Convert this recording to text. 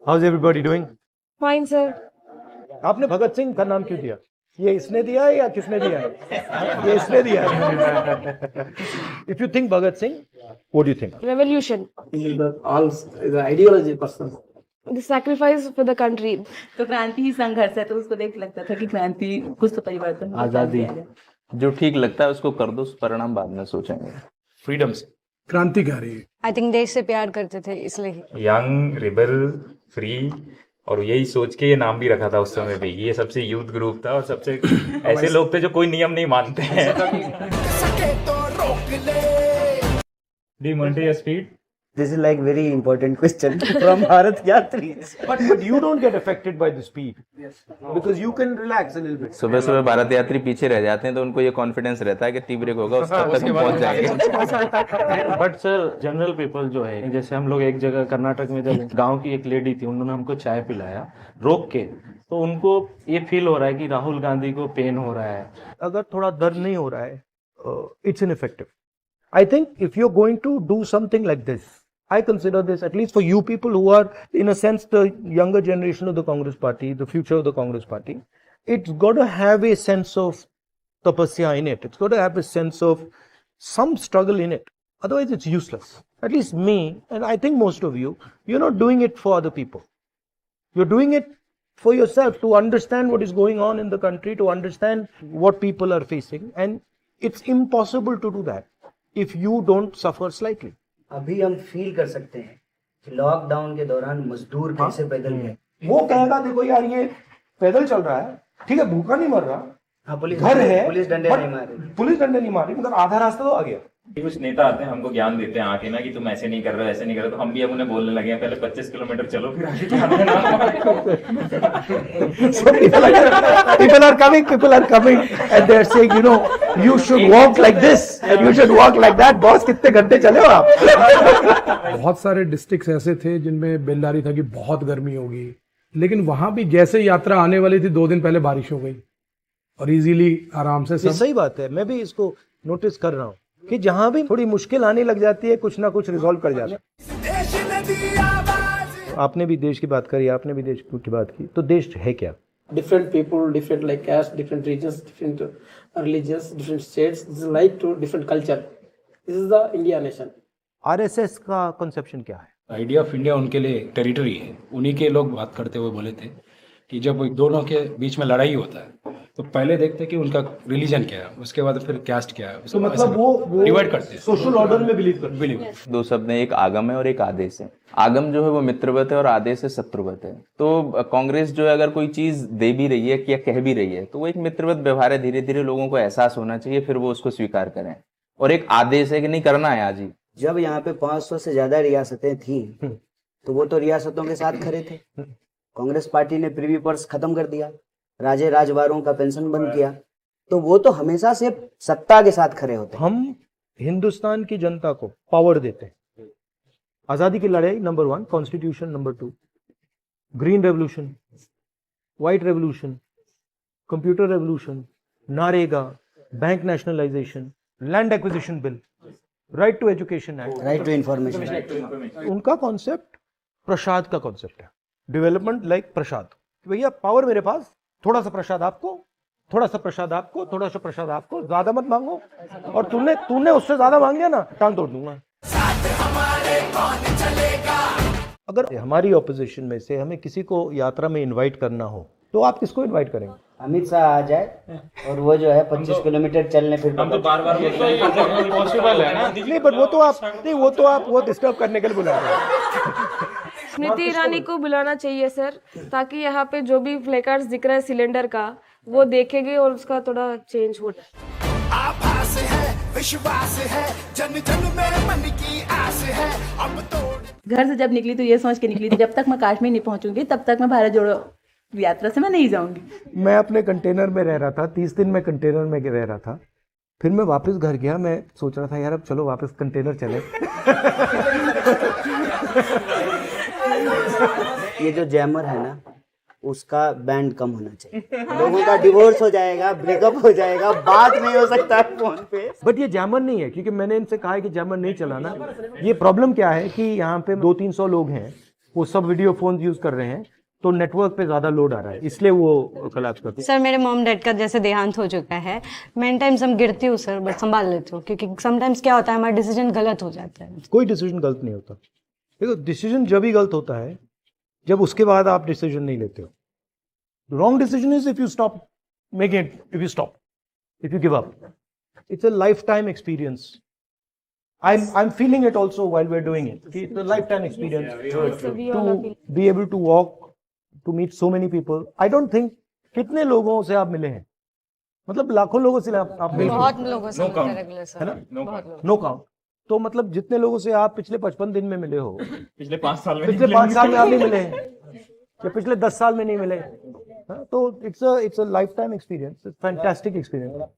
How's everybody doing? Fine, sir. आपने भगत सिंह का नाम क्यों दिया? ये इसने दिया है या किसने दिया है? ये इसने दिया है. If you think Bhagat Singh, what do you think? Revolution. The ideology person. The sacrifice for the country. तो क्रांति ही संघर्ष है, तो उसको देख लगता था कि क्रांति कुछ तो परिवर्तन आजादी जो ठीक लगता है उसको कर दो, परिणाम बाद में सोचेंगे. Freedom से. क्रांतिकारी. आई थिंक देश से प्यार करते थे इसलिए. यंग रिबल फ्री, और यही सोच के ये नाम भी रखा था उस समय भी. ये सबसे यूथ ग्रुप था और सबसे ऐसे लोग थे जो कोई नियम नहीं मानते हैं. Do you want your speed? This is like very important question from Bharat Yatris. But you don't get affected by the speed. Because you can relax a little bit. सुबह सुबह भारत यात्री पीछे रह जाते हैं तो उनको ये कॉन्फिडेंस रहता है कि टी ब्रेक होगा, उस तक हम पहुंच जाएंगे. बट सर जनरल पीपल जो है, जैसे हम लोग एक जगह कर्नाटक में जब गांव की एक लेडी थी, उन्होंने हमको चाय पिलाया रोक के, तो उनको ये फील हो रहा है कि राहुल गांधी को पेन हो रहा है. अगर थोड़ा दर्द नहीं हो रहा है, it's ineffective. I think if you're going to do something like this, I consider this, at least for you people who are, in a sense, the younger generation of the Congress party, the future of the Congress party, it's got to have a sense of tapasya in it. It's got to have a sense of some struggle in it. Otherwise, it's useless. At least me, and I think most of you, you're not doing it for other people. You're doing it for yourself, to understand what is going on in the country, to understand what people are facing. And it's impossible to do that if you don't suffer slightly. अभी हम feel कर सकते हैं कि lockdown के दौरान मजदूर कैसे पैदल गए. वो कहेगा देखो यार ये पैदल चल रहा है, ठीक है, भूखा नहीं मर रहा. हाँ, पुलिस घर है, पुलिस डंडे नहीं मारे. पुलिस डंडे नहीं मारे, मगर आधा रास्ता तो आ गया. कुछ नेता आते हैं हमको ज्ञान देते हैं आके ना कि तुम ऐसे नहीं कर रहे हो, ऐसे नहीं कर रहे हो, तो हम भी अब उन्हें बोलने लगे हैं पहले 25 किलोमीटर चलो फिर आगे So people are coming and they're saying, you know, you should walk like this and you should walk like that. Boss कितने घंटे चले हो आप? बहुत सारे डिस्ट्रिक्ट्स ऐसे थे जिनमें बेलदारी था कि बहुत गर्मी होगी, लेकिन वहां भी जैसे यात्रा आने वाली थी 2 दिन पहले बारिश हो गई और इजीली आराम से ये सब. सही बात है. मैं भी इसको नोटिस कर रहा हूँ कि जहां भी थोड़ी मुश्किल आने लग जाती है, कुछ ना कुछ रिजॉल्व कर जाता है. आपने भी देश की बात करी, आपने भी देश की बात की, तो देश है क्या? Different people, different like caste, different regions, different religions, different states. This is like to different culture. This is the India nation. RSS का कंसेप्शन क्या है? आइडिया ऑफ इंडिया उनके लिए टेरिटरी है. उन्हीं के लोग बात करते हुए बोले थे कि जब दोनों के बीच में लड़ाई होता है तो पहले देखते कि उनका रिलीजन क्या है, उसके बाद फिर कैस्ट क्या है. तो मतलब वो डिवाइड करते हैं, सोशल ऑर्डर में बिलीव करते हैं. दो शब्द हैं, एक आगम है और एक आदेश है. आगम जो है वो मित्रवत है और आदेश है शत्रुवत है. तो कांग्रेस जो है अगर कोई चीज दे भी रही है या कह भी रही है तो वो एक मित्रवत व्यवहार है. धीरे धीरे लोगों को एहसास होना चाहिए, फिर वो उसको स्वीकार करें. और एक आदेश है कि नहीं करना है आज ही. जब यहाँ पे 500 से ज्यादा रियासतें थी तो वो तो रियासतों के साथ खड़े थे. कांग्रेस पार्टी ने प्रीवी पर्स खत्म कर दिया, राजे राजवारों का पेंशन बंद किया, तो वो तो हमेशा से सत्ता के साथ खड़े होते हैं. हम हिंदुस्तान की जनता को पावर देते हैं. आजादी की लड़ाई number 1, constitution number 2, green revolution, white revolution, computer revolution, NREGA, bank nationalisation, land acquisition bill, right to education act, right to information. उनका कॉन्सेप्ट प्रसाद का कॉन्सेप्ट है. Development like Prasad. भैया पावर मेरे पास, थोड़ा सा प्रसाद आपको, थोड़ा सा प्रसाद आपको, थोड़ा सा प्रसाद आपको, ज्यादा मत मांगो, और तूने उससे ज्यादा मांग लिया ना, टांग तोड़ दूंगा. अगर हमारी ऑपोजिशन में से हमें किसी को यात्रा में इनवाइट करना हो तो आप किसको इनवाइट करेंगे? अमित शाह आ जाए और वो जो है 25 किलोमीटर चलने फिर हम तो बार-बार पॉसिबल है ना. नहीं, बट वो डिस्टर्ब करने के लिए बुला रहे हैं. स्मृति ईरानी को बुलाना चाहिए सर, ताकि यहाँ पे जो भी फ्लैकार्ड्स दिख रहा है सिलेंडर का, वो देखेंगे और उसका थोड़ा चेंज हो. आभास है, विश्वास है, जन जन मेरे मन की आस है. अब तो घर से जब निकली तो ये सोच के निकली थी जब तक मैं काश्मीर नहीं पहुंचूंगी तब तक मैं भारत जोड़ो यात्रा से मैं नहीं जाऊंगी. मैं अपने कंटेनर में रह रहा था, 30 दिन मैं कंटेनर में रह रहा था. फिर मैं वापस घर गया, मैं सोच रहा था यार अब चलो वापस कंटेनर चले. ये जो जैमर है ना, उसका बैंड कम होना चाहिए. लोगों का डिवोर्स हो जाएगा, ब्रेकअप हो जाएगा, बात नहीं हो सकता है फोन पे. बट ये जैमर नहीं है, क्योंकि मैंने इनसे कहा है कि जैमर नहीं चलाना. ये प्रॉब्लम क्या है कि यहाँ पे 200-300 लोग हैं वो सब वीडियो फोन यूज कर रहे हैं, तो नेटवर्क पे ज्यादा लोड आ रहा है, इसलिए वो कोलैप्स करते हैं। सर मेरे मॉम डैड का जैसे देहांत हो चुका है, मैं टाइम्स हम गिरती हूँ सर, बट संभाल लेती हूँ, क्योंकि समटाइम्स क्या होता है हमारा डिसीजन गलत हो जाता है। कोई डिसीजन गलत नहीं होता। देखो डिसीजन जब ही गलत होता है जब उसके बाद आप डिसीजन नहीं लेते हो। Wrong decision is if you stop making it, if you stop, if you give up. It's a life time experience. I'm feeling it also while we're doing it. It's a lifetime experience to be able to walk, to meet so many people. I don't think कितने लोगों से आप मिले हैं, मतलब लाखों लोगों से आप मिले हैं। बहुत लोगों से मिलते हैं रेगुलर सर, है ना? बहुत लोग। No count. तो मतलब जितने लोगों से आप पिछले 55 दिन में मिले हो, पिछले 5 साल में पिछले 5 साल में आप नहीं मिले या पिछले 10 साल में नहीं मिले, हाँ, तो it's a life time experience, fantastic experience.